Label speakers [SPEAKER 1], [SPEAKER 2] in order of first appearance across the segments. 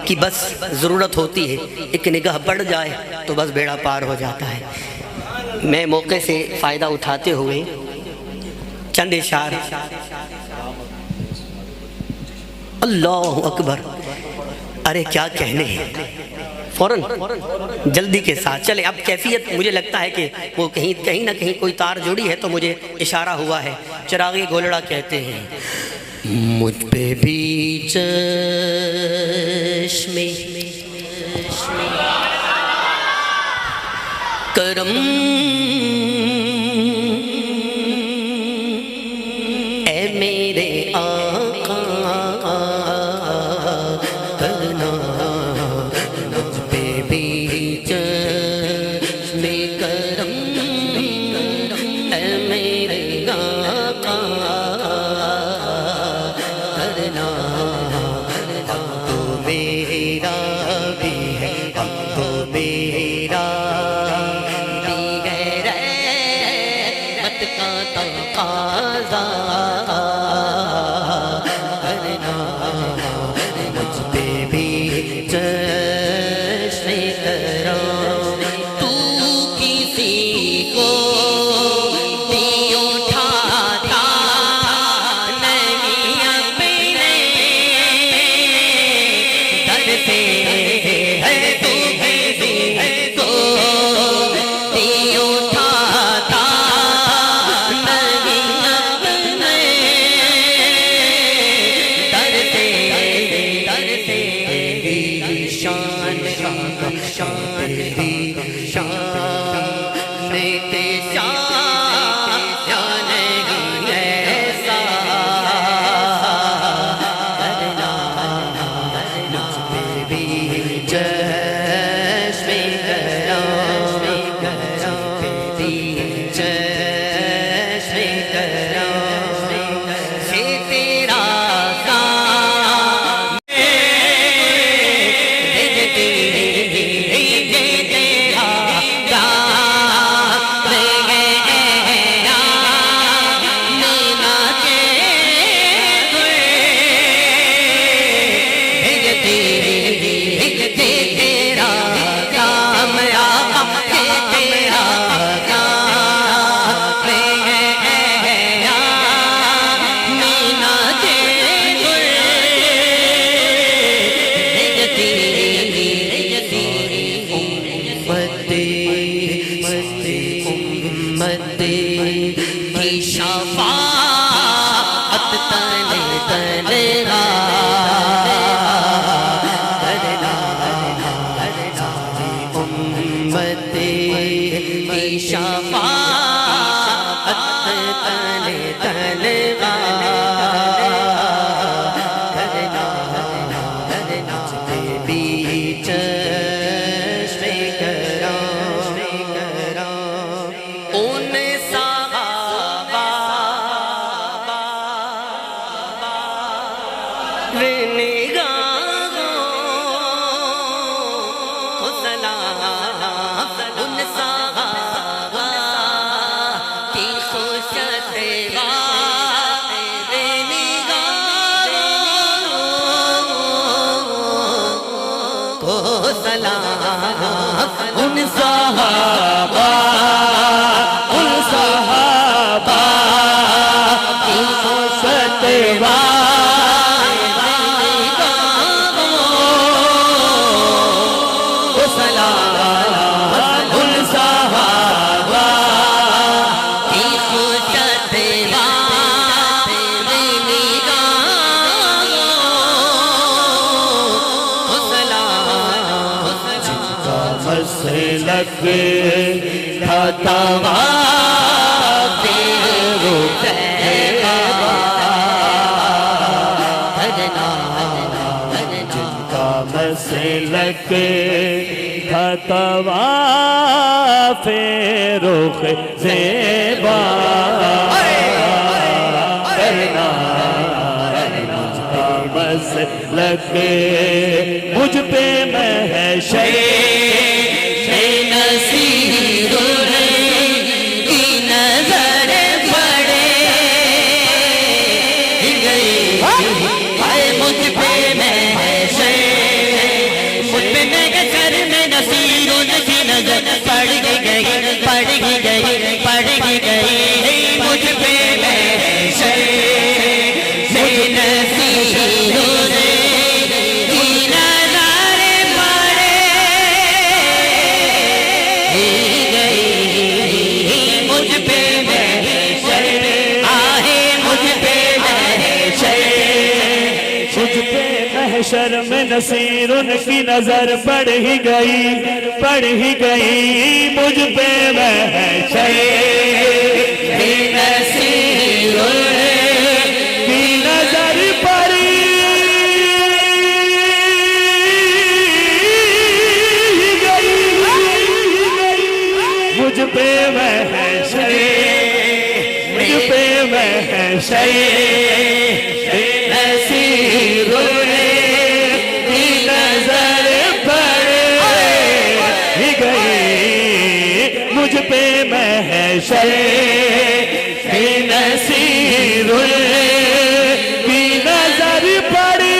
[SPEAKER 1] کی بس ضرورت ہوتی ہے، ایک نگاہ بڑھ جائے تو بس بیڑا پار ہو جاتا ہے۔ میں موقع سے فائدہ اٹھاتے ہوئے چند اشعار، اللہ اکبر، ارے کیا کہنے ہیں، فوراً جلدی کے ساتھ چلے۔ اب کیفیت مجھے لگتا ہے کہ وہ کہیں نہ کہیں کوئی تار جڑی ہے تو مجھے اشارہ ہوا ہے۔ چراغی گولڑا کہتے ہیں، مجھ پہ بھی چشم کرم اے میرے آقا کرنا، مجھ پہ بھی چشم کرم اے میرے آقا کرنا، حق تو میرا بھی ہے، حق تو میرا بھی ہے، رحمت کا تقاضا کرنا، مجھ پہ بھی چشم کرم، تو کسی کو بھی اٹھاتا نہیں اپنے در سے، ہے تو کسی کو بھی اٹھاتا نہیں اپنے در سے، تیری شان شان تیری شان تے شان نہیں ایسا کرنا، مجھ پہ بھی چشم کرم، مجھ پہ بھی چشم کرم، یہ تیرا کام امت کی شفاعت تلے تلگا کرنا، امت کی شفاعت تلے تلگا کرنا، مجھ پہ بھی چشم کرم، ان صحابہ نگاہوں کو سلام، ان صحابہ کی خوش نگاہوں کو سلام،
[SPEAKER 2] ان صحابہ کی خوشت کو سلام، ان صحابہ
[SPEAKER 1] کی خوشت کو سلام،
[SPEAKER 2] مسلک تھا طواف رکعبہ، جن کا مسلک تھا طواف رخ زیبا کرنا، مجھ کا مسلک مجھ پہ محشر
[SPEAKER 1] نصیر کی نظر پڑے گئی، مجھ پہ محشر
[SPEAKER 2] نصیر ان کی نظر پڑ ہی گئی مجھ پہ محشر نصیر کی نظر پڑی مجھ پہ محشر نصیر کی نظر پڑ ہی گئی مجھ پہ محشر نصیر کی نظر پڑی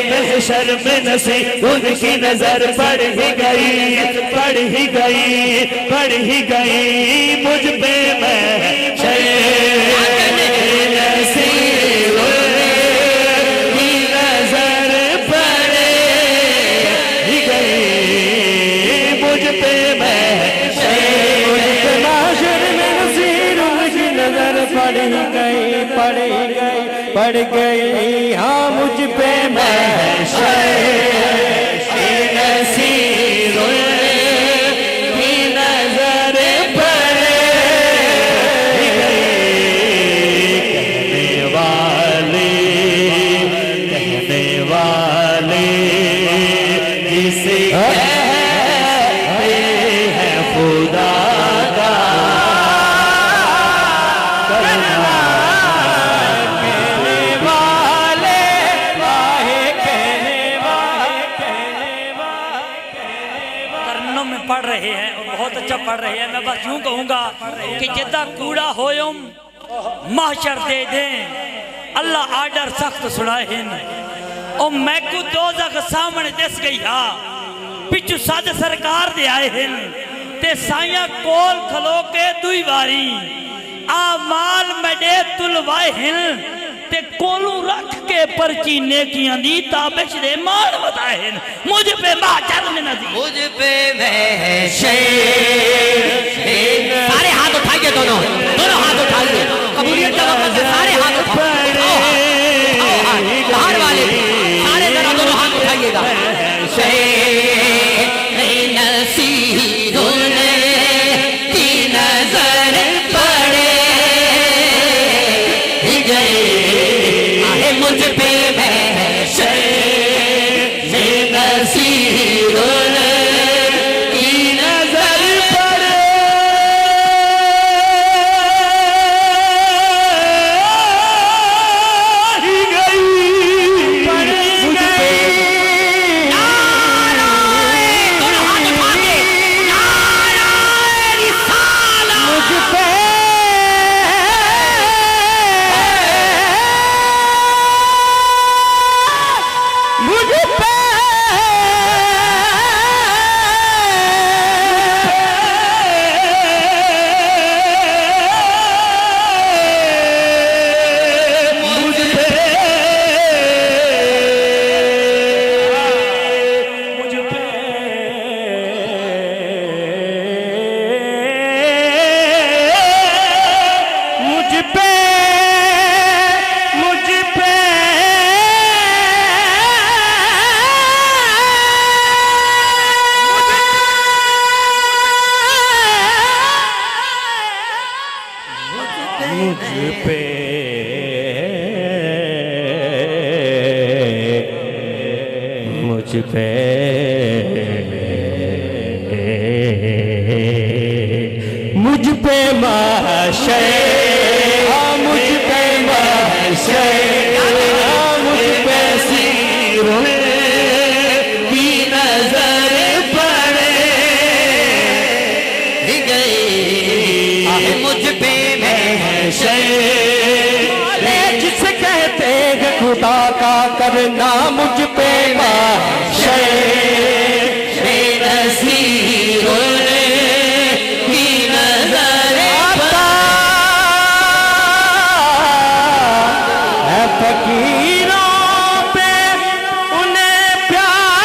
[SPEAKER 2] محشر میں نصیر ان کی نظر پڑ ہی گئی مجھ پہ محشر نصیر کی نظر پڑ ہی گئی مجھ پہ محشر میں نصیر ان کی نظر پڑ گئی ہاں مجھ پہ محشر نصیر کی نظر پڑ گئی کہنے والے جسے کہتے ہیں خدا کا
[SPEAKER 3] پڑھ رہے ہیں اور بہت اچھا پڑھ رہے ہیں میں بس یوں کہوں گا کہ جدہ کوڑا ہویم محشر دے دیں اللہ آرڈر سخت سنائے ہیں اور میں کو دوزخ سامنے دس گئی ہاں پچھو سادھ سرکار دے آئے ہیں تے سائیاں کول کھلو کے دوئی باری آمال میں دے تلوائے ہیں تے کولو رکھ کے پرچی نیکیاں دی تابش دے مال بتائے ہیں مجھ پہ محشر میں نظیر
[SPEAKER 1] مجھ پہ محشر سارے ہاتھ اٹھائیے دونوں ہاتھ اٹھائیے قبولیت کا وقت ہے سارے ہاتھ اٹھائیے باہر والے سارے ذرا دونوں ہاتھ اٹھائیے گا
[SPEAKER 2] مجھ پہ محشر مجھ پہ محشر مجھ پہ سیروں کی نظر پڑ گئی
[SPEAKER 1] مجھ پہ
[SPEAKER 2] محشر جسے کہتے ہیں خدا کا کرنا مجھ پہ محشر نصیر کی نظر ہے فقیروں پہ انہیں پیار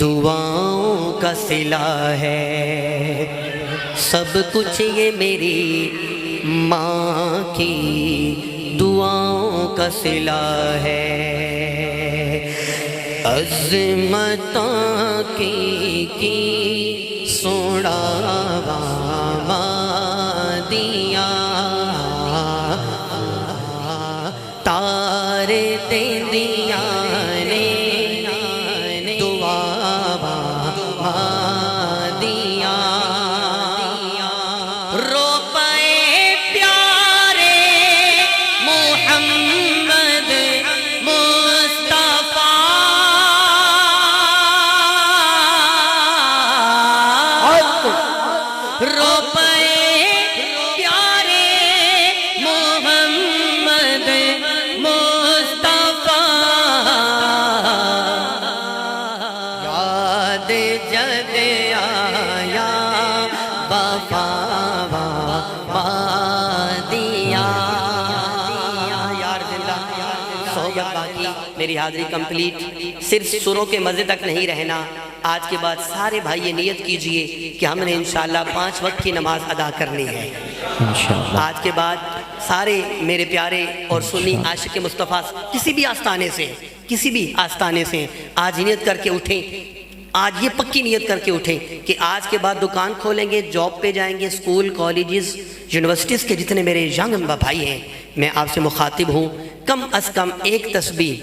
[SPEAKER 1] دعاؤں کا صلہ ہے، سب کچھ یہ میری ماں کی دعاؤں کا صلہ ہے، عظمتاں کی سوڑا دیا تارے دیا نے دعا دیا رو پائے پیارے محمد مصطفیٰ رو پائے پیارے محمد مصطفیٰ یاد جب آیا وفا دیا یار زندہ صحبت باقی میری حاضری کمپلیٹ، صرف سروں کے مزے تک نہیں رہنا، آج کے بعد سارے بھائی یہ نیت کیجئے کہ ہم نے انشاءاللہ 5 وقت کی نماز ادا کرنی ہے
[SPEAKER 2] انشاءاللہ۔
[SPEAKER 1] آج کے بعد سارے میرے پیارے اور سنی عاشق مصطفیٰ کسی بھی آستانے سے آج نیت کر کے اٹھیں، آج یہ پکی نیت کر کے اٹھیں کہ آج کے بعد دکان کھولیں گے، جاب پہ جائیں گے، اسکول کالجز یونیورسٹیز کے جتنے میرے ینگ بھائی ہیں میں آپ سے مخاطب ہوں، کم از کم ایک تسبیح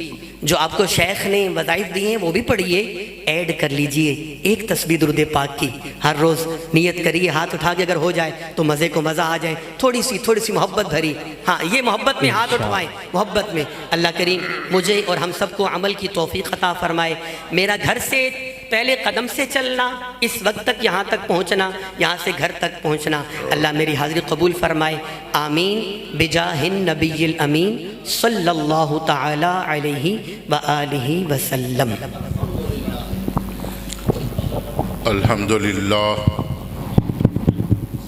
[SPEAKER 1] جو آپ کو شیخ نے وظائف دی ہیں وہ بھی پڑھیے، ایڈ کر لیجئے ایک تسبیح درود پاک کی ہر روز نیت کریے، ہاتھ اٹھا کے اگر ہو جائے تو مزے کو مزہ آ جائے، تھوڑی سی محبت بھری، ہاں یہ محبت میں ہاتھ اٹھوائیں، محبت میں اللہ کریم مجھے اور ہم سب کو عمل کی توفیق عطا فرمائے، میرا گھر سے پہلے قدم سے چلنا، اس وقت تک یہاں تک پہنچنا، یہاں سے گھر تک پہنچنا، اللہ میری حاضری قبول فرمائے، آمین بجاہ النبی الامین صلی اللہ تعالی علیہ وآلہ وسلم۔
[SPEAKER 4] الحمدللہ